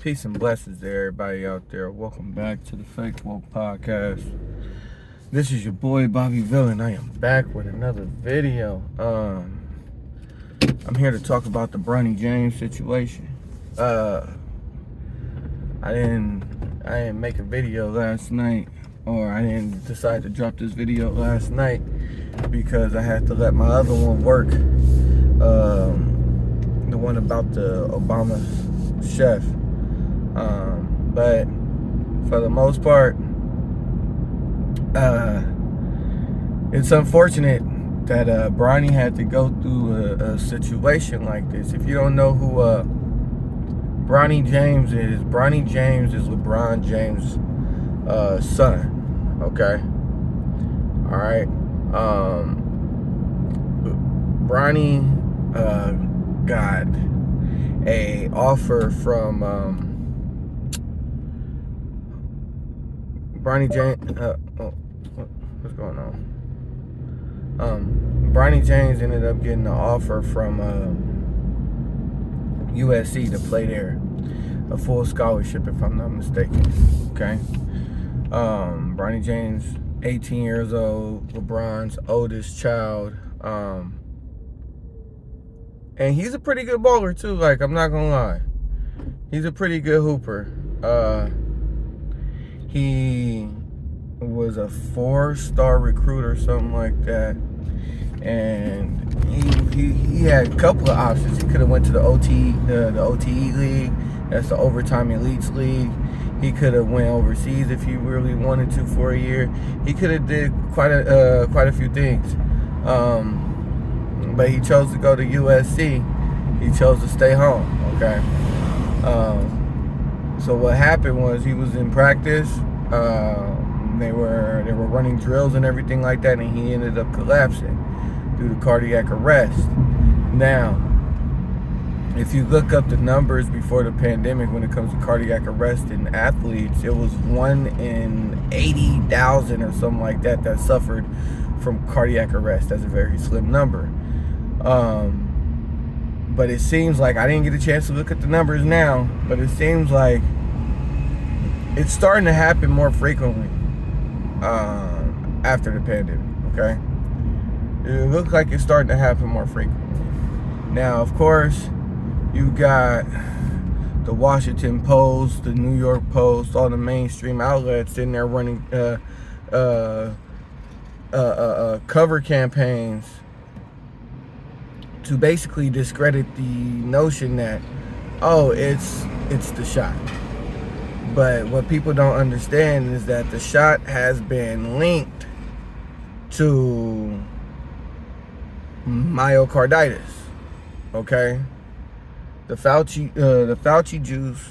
Peace and blessings to everybody out there. Welcome back to the Fake Woke Podcast. This is your boy BobbyVILN. I am back with another video. I'm here to talk about the Bronny James situation. I didn't make a video last night, or I didn't decide to drop this video last night because I had to let my other one work. The one about the Obama chef. But for the most part, it's unfortunate that Bronny had to go through a situation like this. If you don't know who Bronny James is LeBron James' son. Okay, all right. Bronny got a offer from Bronny James. What's going on? Bronny James ended up getting an offer from USC to play there, a full scholarship, if I'm not mistaken. Okay. Bronny James, 18 years old, LeBron's oldest child. And he's a pretty good baller too. Like, I'm not gonna lie, he's a pretty good hooper. He was a 4-star recruit or something like that, and he had a couple of options. He could have went to the OTE league. That's the Overtime Elites League. He could have went overseas if he really wanted to for a year. He could have did quite a few things. But he chose to go to USC. He chose to stay home. Okay. So what happened was he was in practice. They were running drills and everything like that, and he ended up collapsing due to cardiac arrest. Now, if you look up the numbers before the pandemic when it comes to cardiac arrest in athletes, it was 1 in 80,000 or something like that that suffered from cardiac arrest. That's a very slim number. But it seems like, I didn't get a chance to look at the numbers now, but it seems like it's starting to happen more frequently after the pandemic. Okay, it looks like it's starting to happen more frequently. Now, of course, you got the Washington Post, the New York Post, all the mainstream outlets in there running cover campaigns to basically discredit the notion that, oh, it's the shot. But what people don't understand is that the shot has been linked to myocarditis. Okay, the Fauci juice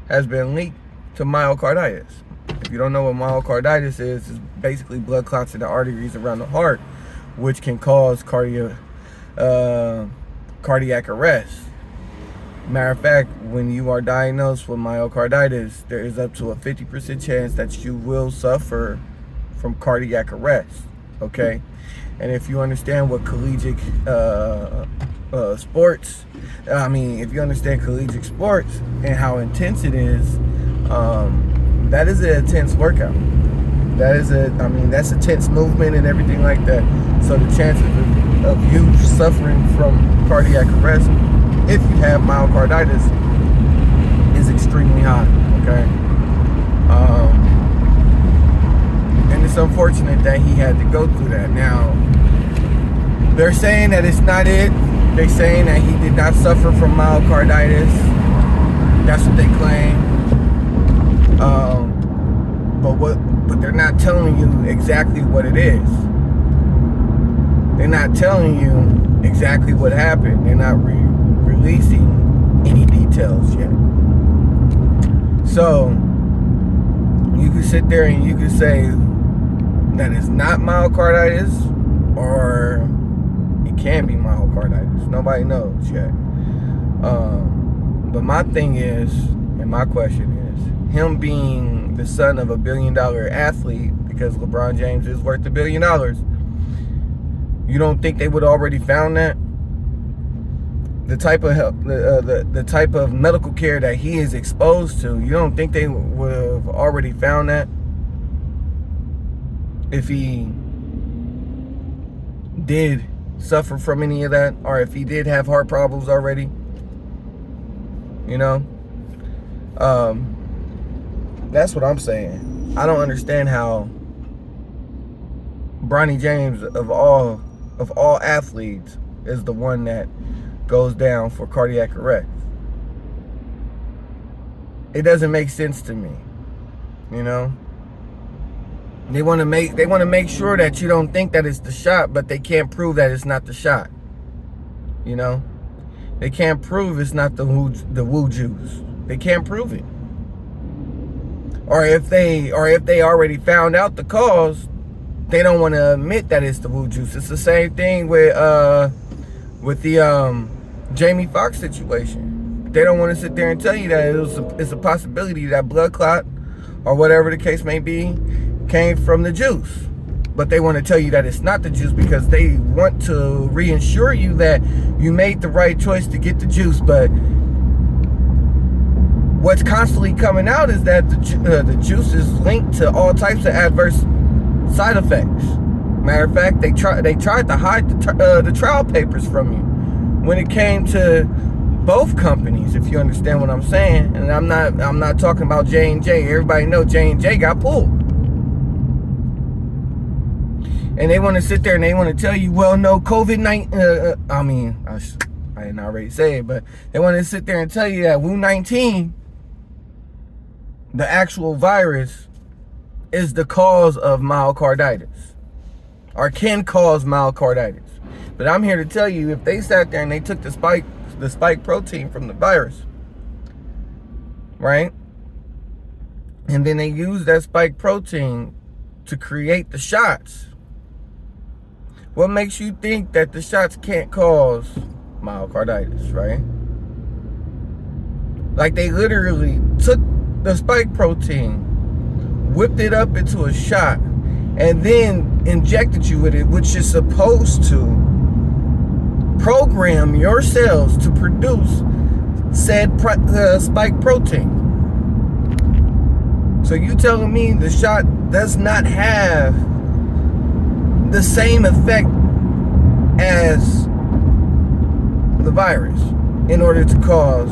has been linked to myocarditis. If you don't know what myocarditis is, it's basically blood clots in the arteries around the heart, which can cause cardiac arrest. Matter of fact, when you are diagnosed with myocarditis, there is up to a 50% chance that you will suffer from cardiac arrest. Okay, and if you understand what collegiate sports, if you understand collegiate sports and how intense it is, that is an intense workout. That's a tense movement and everything like that. So the chances of you suffering from cardiac arrest, if you have myocarditis, is extremely high. Okay, and it's unfortunate that he had to go through that. Now, they're saying that it's not it. They're saying that he did not suffer from myocarditis. That's what they claim. But they're not telling you exactly what it is. They're not telling you exactly what happened. They're not releasing any details yet. So you can sit there and you can say that it's not myocarditis, or it can be myocarditis. Nobody knows yet. But my thing is, and my question is, him being the son of a $1 billion athlete, because LeBron James is worth $1 billion, you don't think they would already found that? the type of help, the type of medical care that he is exposed to, you don't think they would have already found that if he did suffer from any of that, or if he did have heart problems already? You know, that's what I'm saying. I don't understand how Bronny James, of all athletes, is the one that goes down for cardiac arrest. It doesn't make sense to me. You know, they want to make sure that you don't think that it's the shot, but they can't prove that it's not the shot. You know, they can't prove it's not the woo juice. They can't prove it. Or if they already found out the cause, they don't want to admit that it's the woo juice. It's the same thing with the Jamie Foxx situation. They don't want to sit there and tell you that it's a possibility that blood clot or whatever the case may be came from the juice. But they want to tell you that it's not the juice because they want to reassure you that you made the right choice to get the juice. But what's constantly coming out is that the juice is linked to all types of adverse side effects. Matter of fact, they tried to hide the trial papers from you when it came to both companies, if you understand what I'm saying. And I'm not talking about J&J. Everybody knows J&J got pulled. And they want to sit there and they want to tell you, well, no, COVID-19, I didn't already say it, but they want to sit there and tell you that Wu-19, the actual virus, is the cause of myocarditis, or can cause myocarditis. But I'm here to tell you, if they sat there and they took the spike protein from the virus, right? And then they used that spike protein to create the shots. What makes you think that the shots can't cause myocarditis, right? Like, they literally took the spike protein, whipped it up into a shot, and then injected you with it, which is supposed to program your cells to produce said spike protein. So you telling me the shot does not have the same effect as the virus in order to cause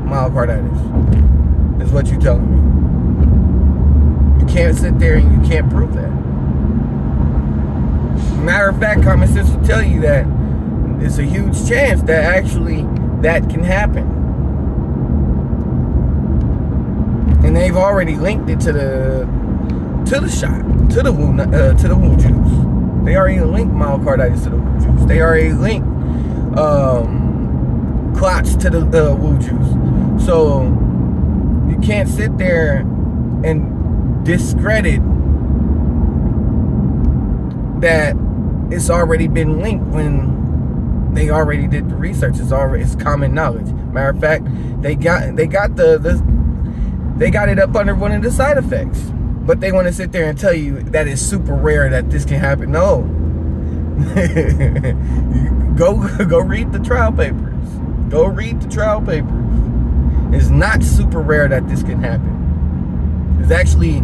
myocarditis, is what you're telling me. You can't sit there and you can't prove that. Matter of fact, common sense will tell you that it's a huge chance that actually that can happen. And they've already linked it to the shot, to the woo juice. They already linked myocarditis to the woo juice. They already linked clots to the woo juice. So you can't sit there and discredit that it's already been linked when they already did the research. It's common knowledge. Matter of fact, they got it up under one of the side effects. But they want to sit there and tell you that it's super rare that this can happen. No. Go read the trial papers. Go read the trial papers. It's not super rare that this can happen. It's actually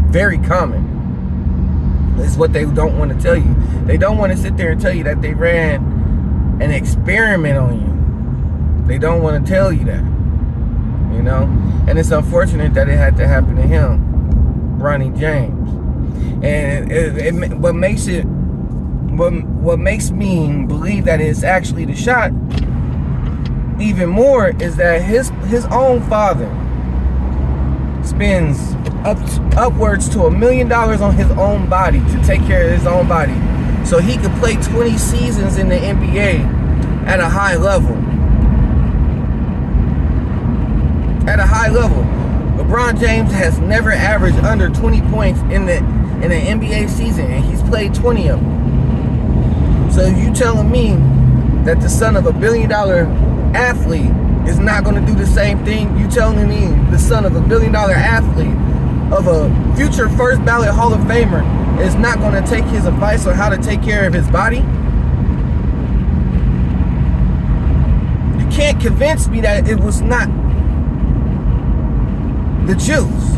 very common. It's what they don't want to tell you. They don't want to sit there and tell you that they ran an experiment on you. They don't want to tell you that. You know? And it's unfortunate that it had to happen to him, Bronny James. And what makes me believe that it's actually the shot even more is that his own father spends upwards to $1 million on his own body to take care of his own body so he could play 20 seasons in the NBA at a high level. At a high level. LeBron James has never averaged under 20 points in an NBA season, and he's played 20 of them. So you telling me that the son of $1 billion athlete is not going to do the same thing? You telling me the son of $1 billion athlete of a future first ballot Hall of Famer is not going to take his advice on how to take care of his body? You can't convince me that it was not the juice.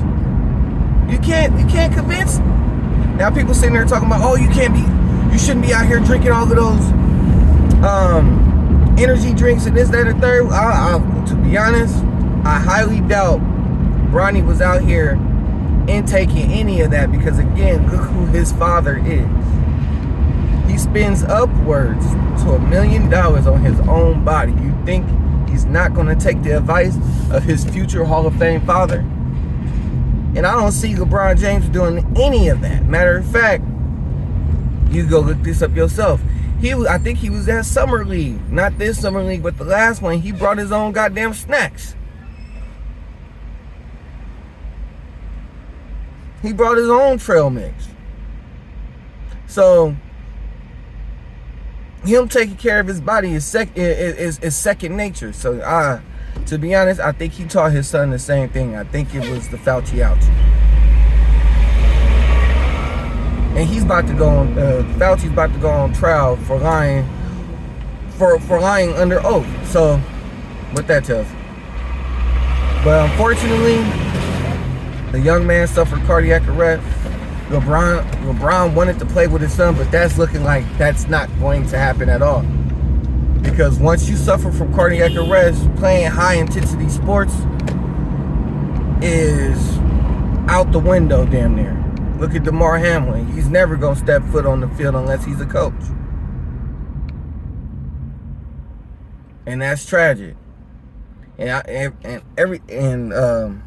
You can't convince me. Now people sitting there talking about, oh, you shouldn't be out here drinking all of those energy drinks and this, that, and third. To be honest, I highly doubt Bronny was out here intaking any of that, because again, look who his father is. He spends upwards to $1 million on his own body. You think he's not going to take the advice of his future Hall of Fame father? And I don't see LeBron James doing any of that. Matter of fact, you go look this up yourself. I think he was at Summer League. Not this Summer League, but the last one. He brought his own goddamn snacks. He brought his own trail mix. So him taking care of his body is second nature. So to be honest, I think he taught his son the same thing. I think it was the Fauci ouch. And he's about to go on. Fauci's about to go on trial for lying, for lying under oath. So what that tells you. But unfortunately, the young man suffered cardiac arrest. LeBron wanted to play with his son, but that's looking like that's not going to happen at all. Because once you suffer from cardiac arrest, playing high intensity sports is out the window damn near. Look at DeMar Hamlin. He's never going to step foot on the field unless he's a coach. And that's tragic. And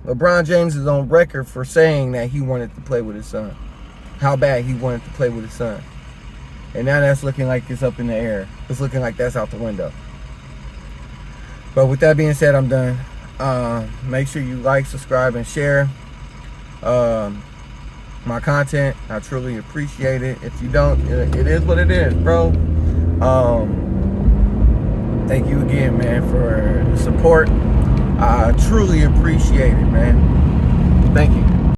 LeBron James is on record for saying that he wanted to play with his son. How bad he wanted to play with his son. And now that's looking like it's up in the air. It's looking like that's out the window. But with that being said, I'm done. Make sure you like, subscribe, and share my content. I truly appreciate it. If you don't, it is what it is, bro. Thank you again, man, for the support. I truly appreciate it, man. Thank you.